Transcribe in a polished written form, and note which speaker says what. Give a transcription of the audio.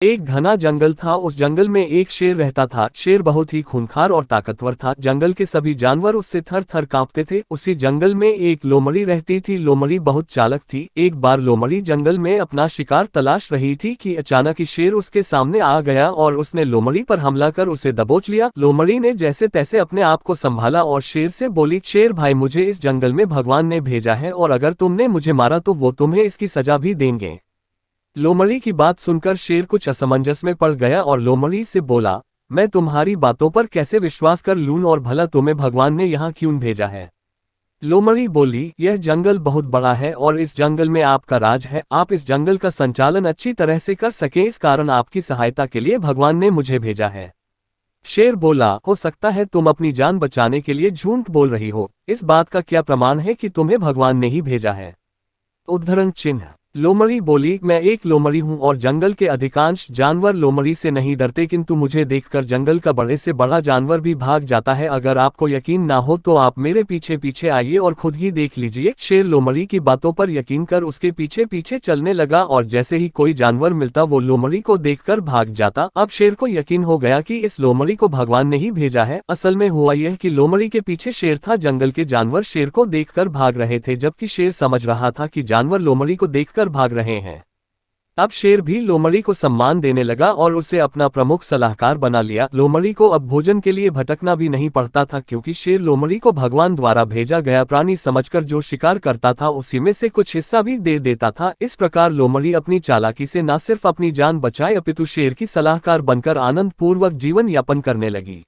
Speaker 1: एक घना जंगल था। उस जंगल में एक शेर रहता था। शेर बहुत ही खूंखार और ताकतवर था। जंगल के सभी जानवर उससे थर थर कांपते थे। उसी जंगल में एक लोमड़ी रहती थी। लोमड़ी बहुत चालाक थी। एक बार लोमड़ी जंगल में अपना शिकार तलाश रही थी कि अचानक ही शेर उसके सामने आ गया और उसने लोमड़ी पर हमला कर उसे दबोच लिया। लोमड़ी ने जैसे तैसे अपने आप को संभाला और शेर से बोली, शेर भाई, मुझे इस जंगल में भगवान ने भेजा है और अगर तुमने मुझे मारा तो वो तुम्हें इसकी सजा भी देंगे। लोमड़ी की बात सुनकर शेर कुछ असमंजस में पड़ गया और लोमड़ी से बोला, मैं तुम्हारी बातों पर कैसे विश्वास कर लूं और भला तुम्हें भगवान ने यहाँ क्यों भेजा है। लोमड़ी बोली, यह जंगल बहुत बड़ा है और इस जंगल में आपका राज है। आप इस जंगल का संचालन अच्छी तरह से कर सके, इस कारण आपकी सहायता के लिए भगवान ने मुझे भेजा है। शेर बोला, हो सकता है तुम अपनी जान बचाने के लिए झूठ बोल रही हो। इस बात का क्या प्रमाण है कि तुम्हें भगवान ने ही भेजा है। उद्धरण चिन्ह। लोमड़ी बोली, मैं एक लोमड़ी हूं और जंगल के अधिकांश जानवर लोमड़ी से नहीं डरते, किंतु मुझे देखकर जंगल का बड़े से बड़ा जानवर भी भाग जाता है। अगर आपको यकीन ना हो तो आप मेरे पीछे पीछे आइए और खुद ही देख लीजिए। शेर लोमड़ी की बातों पर यकीन कर उसके पीछे पीछे चलने लगा और जैसे ही कोई जानवर मिलता वो लोमड़ी को देखकर भाग जाता। अब शेर को यकीन हो गया कि इस लोमड़ी को भगवान ने ही भेजा है। असल में हुआ यह कि लोमड़ी के पीछे शेर था। जंगल के जानवर शेर को देखकर भाग रहे थे, जबकि शेर समझ रहा था कि जानवर लोमड़ी को देखकर भाग रहे हैं। अब शेर भी लोमड़ी को सम्मान देने लगा और उसे अपना प्रमुख सलाहकार बना लिया। लोमड़ी को अब भोजन के लिए भटकना भी नहीं पड़ता था, क्योंकि शेर लोमड़ी को भगवान द्वारा भेजा गया प्राणी समझकर जो शिकार करता था उसी में से कुछ हिस्सा भी दे देता था। इस प्रकार लोमड़ी अपनी चालाकी से न सिर्फ अपनी जान बचाए अपितु शेर की सलाहकार बनकर आनंद पूर्वक जीवन यापन करने लगी।